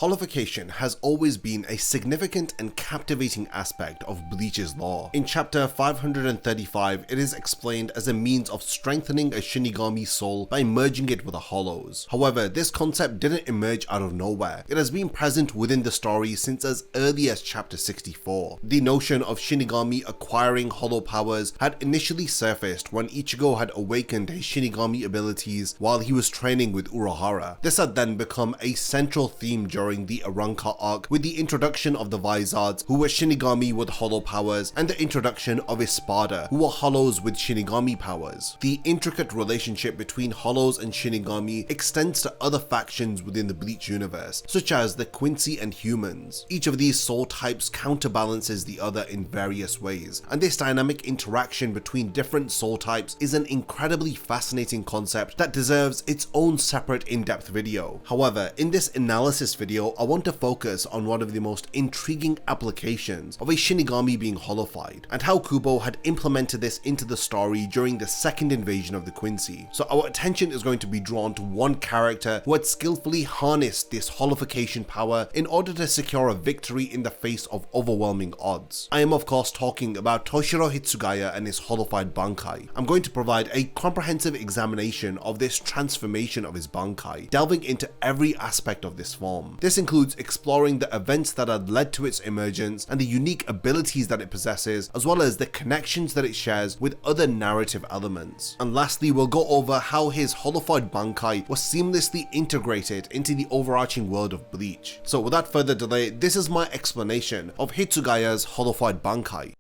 Hollowfication has always been a significant and captivating aspect of Bleach's lore. In chapter 535, it is explained as a means of strengthening a Shinigami soul by merging it with the Hollows. However, this concept didn't emerge out of nowhere. It has been present within the story since as early as chapter 64. The notion of Shinigami acquiring hollow powers had initially surfaced when Ichigo had awakened his Shinigami abilities while he was training with Urahara. This had then become a central theme during the Arrancar arc with the introduction of the Vizards, who were Shinigami with hollow powers, and the introduction of Espada, who were hollows with Shinigami powers. The intricate relationship between hollows and Shinigami extends to other factions within the Bleach universe, such as the Quincy and humans. Each of these soul types counterbalances the other in various ways, and this dynamic interaction between different soul types is an incredibly fascinating concept that deserves its own separate in-depth video. However, in this analysis video, I want to focus on one of the most intriguing applications of a Shinigami being hollowfied, and how Kubo had implemented this into the story during the second invasion of the Quincy. So our attention is going to be drawn to one character who had skillfully harnessed this hollowfication power in order to secure a victory in the face of overwhelming odds. I am of course talking about Toshiro Hitsugaya and his hollowfied Bankai. I'm going to provide a comprehensive examination of this transformation of his Bankai, delving into every aspect of this form. This includes exploring the events that had led to its emergence and the unique abilities that it possesses, as well as the connections that it shares with other narrative elements. And lastly, we'll go over how his hollowfied Bankai was seamlessly integrated into the overarching world of Bleach. So without further delay, this is my explanation of Hitsugaya's hollowfied Bankai.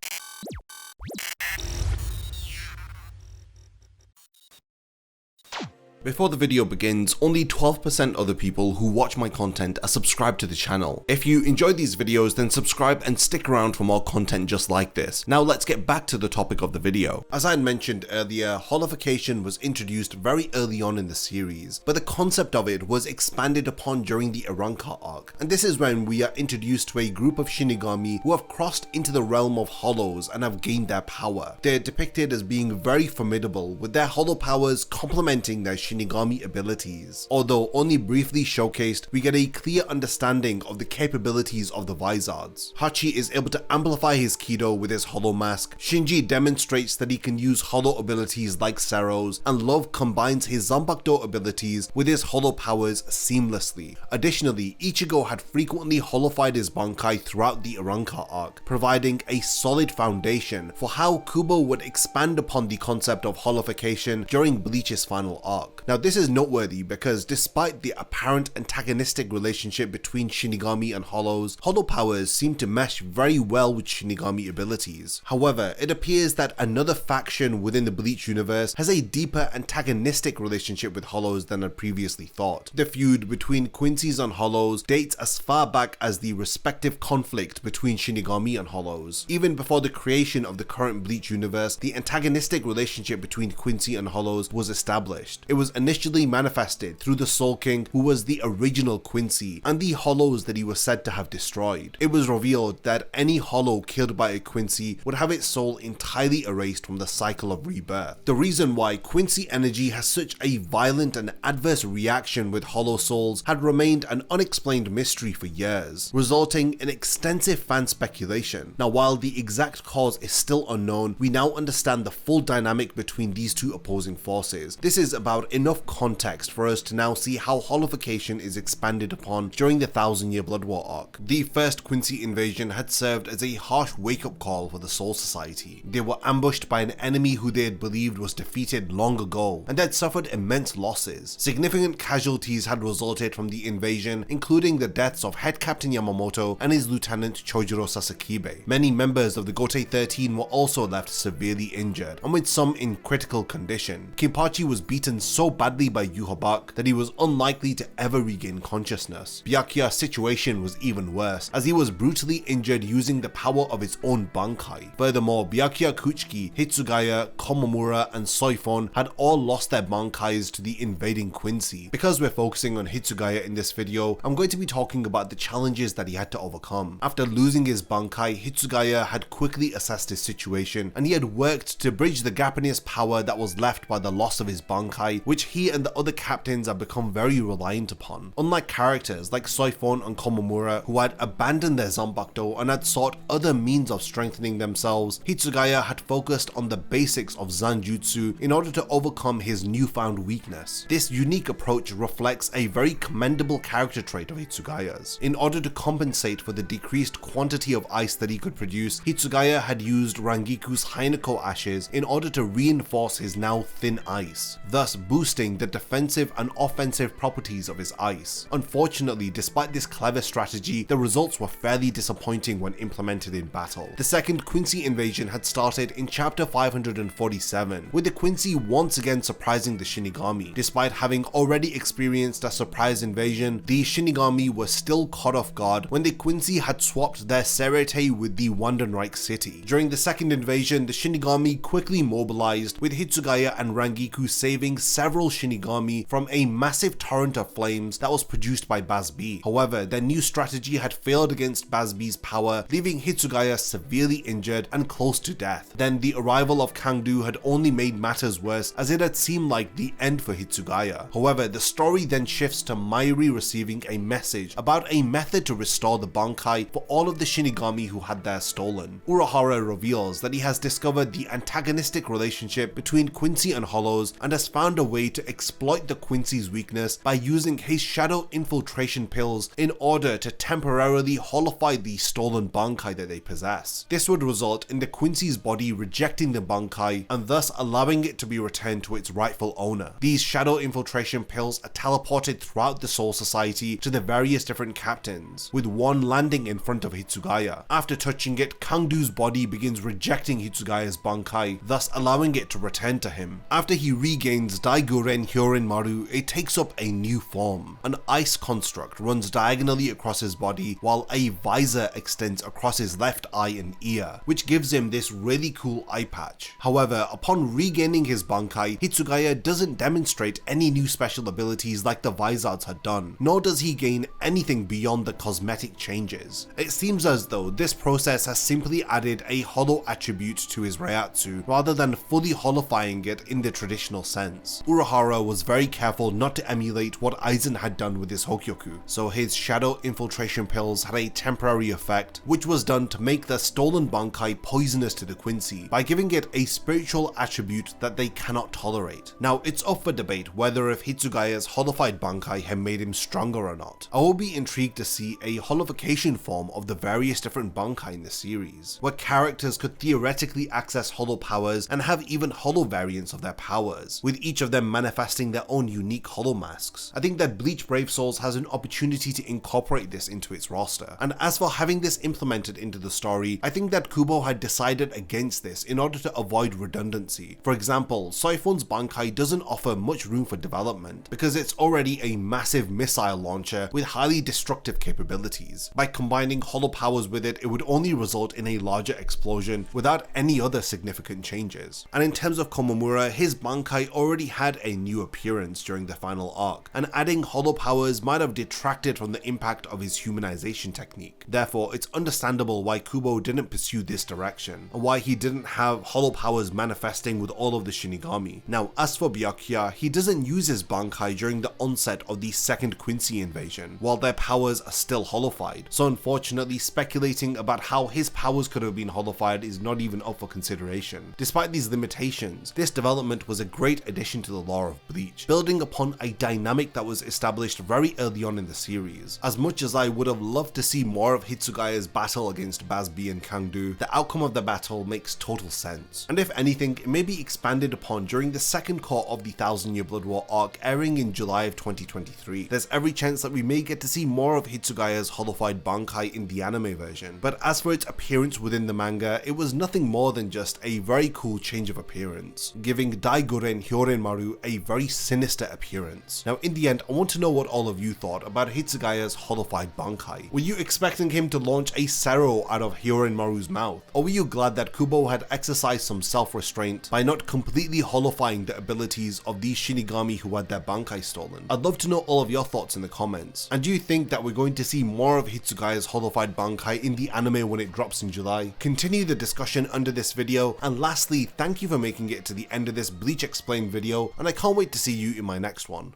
Before the video begins, only 12% of the people who watch my content are subscribed to the channel. If you enjoy these videos, then subscribe and stick around for more content just like this. Now let's get back to the topic of the video. As I had mentioned earlier, hollowfication was introduced very early on in the series, but the concept of it was expanded upon during the Arrancar arc. And this is when we are introduced to a group of Shinigami who have crossed into the realm of hollows and have gained their power. They're depicted as being very formidable, with their hollow powers complementing their Shinigami abilities. Although only briefly showcased, we get a clear understanding of the capabilities of the Vizards. Hachi is able to amplify his Kido with his hollow mask, Shinji demonstrates that he can use hollow abilities like Sero's, and Love combines his Zanpakuto abilities with his hollow powers seamlessly. Additionally, Ichigo had frequently hollowfied his Bankai throughout the Arrancar arc, providing a solid foundation for how Kubo would expand upon the concept of hollowfication during Bleach's final arc. Now this is noteworthy because despite the apparent antagonistic relationship between Shinigami and Hollows, hollow powers seem to mesh very well with Shinigami abilities. However, it appears that another faction within the Bleach universe has a deeper antagonistic relationship with Hollows than had previously thought. The feud between Quincy's and Hollows dates as far back as the respective conflict between Shinigami and Hollows. Even before the creation of the current Bleach universe, the antagonistic relationship between Quincy and Hollows was established. It was initially manifested through the Soul King, who was the original Quincy, and the Hollows that he was said to have destroyed. It was revealed that any Hollow killed by a Quincy would have its soul entirely erased from the cycle of rebirth. The reason why Quincy energy has such a violent and adverse reaction with Hollow souls had remained an unexplained mystery for years, resulting in extensive fan speculation. Now while the exact cause is still unknown, we now understand the full dynamic between these two opposing forces. This is about enough context for us to now see how hollowfication is expanded upon during the 1000-year Blood War arc. The first Quincy invasion had served as a harsh wake-up call for the Soul Society. They were ambushed by an enemy who they had believed was defeated long ago and had suffered immense losses. Significant casualties had resulted from the invasion, including the deaths of Head Captain Yamamoto and his Lieutenant Chojiro Sasakibe. Many members of the Gotei 13 were also left severely injured, and with some in critical condition. Kinpachi was beaten so badly by Yhwach that he was unlikely to ever regain consciousness. Byakuya's situation was even worse, as he was brutally injured using the power of his own Bankai. Furthermore, Byakuya Kuchiki, Hitsugaya, Komamura, and Soifon had all lost their Bankais to the invading Quincy. Because we're focusing on Hitsugaya in this video, I'm going to be talking about the challenges that he had to overcome. After losing his Bankai, Hitsugaya had quickly assessed his situation, and he had worked to bridge the gap in his power that was left by the loss of his Bankai, which which he and the other captains have become very reliant upon. Unlike characters like Soifon and Komamura, who had abandoned their Zanbakuto and had sought other means of strengthening themselves, Hitsugaya had focused on the basics of Zanjutsu in order to overcome his newfound weakness. This unique approach reflects a very commendable character trait of Hitsugaya's. In order to compensate for the decreased quantity of ice that he could produce, Hitsugaya had used Rangiku's Hinako ashes in order to reinforce his now thin ice, thus boosting the defensive and offensive properties of his ice. Unfortunately, despite this clever strategy, the results were fairly disappointing when implemented in battle. The second Quincy invasion had started in chapter 547, with the Quincy once again surprising the Shinigami. Despite having already experienced a surprise invasion, the Shinigami were still caught off guard when the Quincy had swapped their Serete with the Wandenreich city. During the second invasion, the Shinigami quickly mobilized, with Hitsugaya and Rangiku saving several Shinigami from a massive torrent of flames that was produced by Bazb. However, their new strategy had failed against Bazb's power, leaving Hitsugaya severely injured and close to death. Then the arrival of Kangdu had only made matters worse, as it had seemed like the end for Hitsugaya. However, the story then shifts to Mayuri receiving a message about a method to restore the Bankai for all of the Shinigami who had theirs stolen. Urahara reveals that he has discovered the antagonistic relationship between Quincy and Hollows and has found a way to exploit the Quincy's weakness by using his shadow infiltration pills in order to temporarily hollowfy the stolen Bankai that they possess. This would result in the Quincy's body rejecting the Bankai and thus allowing it to be returned to its rightful owner. These shadow infiltration pills are teleported throughout the Soul Society to the various different captains, with one landing in front of Hitsugaya. After touching it, Kangdu's body begins rejecting Hitsugaya's Bankai, thus allowing it to return to him. After he regains Daiguren Hyorin Maru, it takes up a new form. An ice construct runs diagonally across his body, while a visor extends across his left eye and ear, which gives him this really cool eye patch. However, upon regaining his Bankai, Hitsugaya doesn't demonstrate any new special abilities like the Vizards had done, nor does he gain anything beyond the cosmetic changes. It seems as though this process has simply added a hollow attribute to his Reiatsu, rather than fully hollowfying it in the traditional sense. Urahara was very careful not to emulate what Aizen had done with his Hokyoku, so his shadow infiltration pills had a temporary effect, which was done to make the stolen Bankai poisonous to the Quincy, by giving it a spiritual attribute that they cannot tolerate. Now, it's up for debate whether if Hitsugaya's hollowfied Bankai had made him stronger or not. I will be intrigued to see a hollowfication form of the various different Bankai in the series, where characters could theoretically access hollow powers and have even hollow variants of their powers, with each of them manifesting their own unique hollow masks. I think that Bleach Brave Souls has an opportunity to incorporate this into its roster, and as for having this implemented into the story, I think that Kubo had decided against this in order to avoid redundancy. For example, Soifon's Bankai doesn't offer much room for development because it's already a massive missile launcher with highly destructive capabilities. By combining hollow powers with it, it would only result in a larger explosion without any other significant changes. And in terms of Komamura, his Bankai already had a new appearance during the final arc, and adding hollow powers might have detracted from the impact of his humanization technique. Therefore, it's understandable why Kubo didn't pursue this direction, and why he didn't have hollow powers manifesting with all of the Shinigami. Now, as for Byakuya, he doesn't use his Bankai during the onset of the second Quincy invasion, while their powers are still hollowfied, so unfortunately speculating about how his powers could have been hollowfied is not even up for consideration. Despite these limitations, this development was a great addition to the lore of Bleach, building upon a dynamic that was established very early on in the series. As much as I would have loved to see more of Hitsugaya's battle against Bazb and Kangdu, the outcome of the battle makes total sense, and if anything, it may be expanded upon during the second court of the 1000-Year Blood War arc airing in July of 2023. There's every chance that we may get to see more of Hitsugaya's hollowfied Bankai in the anime version, but as for its appearance within the manga, it was nothing more than just a very cool change of appearance, giving Daiguren Hyorin Maru a very sinister appearance. Now in the end, I want to know what all of you thought about Hitsugaya's hollowfied Bankai. Were you expecting him to launch a Sero out of Hyorin Maru's mouth, or were you glad that Kubo had exercised some self-restraint by not completely hollowfying the abilities of these Shinigami who had their Bankai stolen? I'd love to know all of your thoughts in the comments, and do you think that we're going to see more of Hitsugaya's hollowfied Bankai in the anime when it drops in July? Continue the discussion under this video, and lastly, thank you for making it to the end of this Bleach Explained video, and I I can't wait to see you in my next one.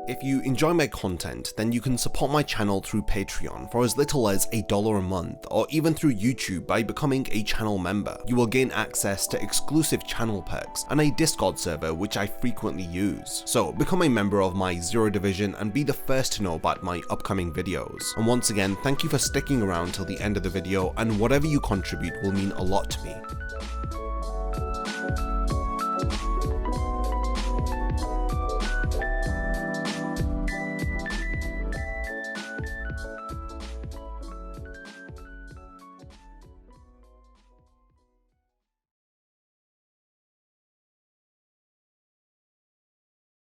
If you enjoy my content, then you can support my channel through Patreon for as little as $1 a month, or even through YouTube by becoming a channel member. You will gain access to exclusive channel perks and a Discord server which I frequently use. So become a member of my Zero Division and be the first to know about my upcoming videos. And once again, thank you for sticking around till the end of the video, and whatever you contribute will mean a lot to me.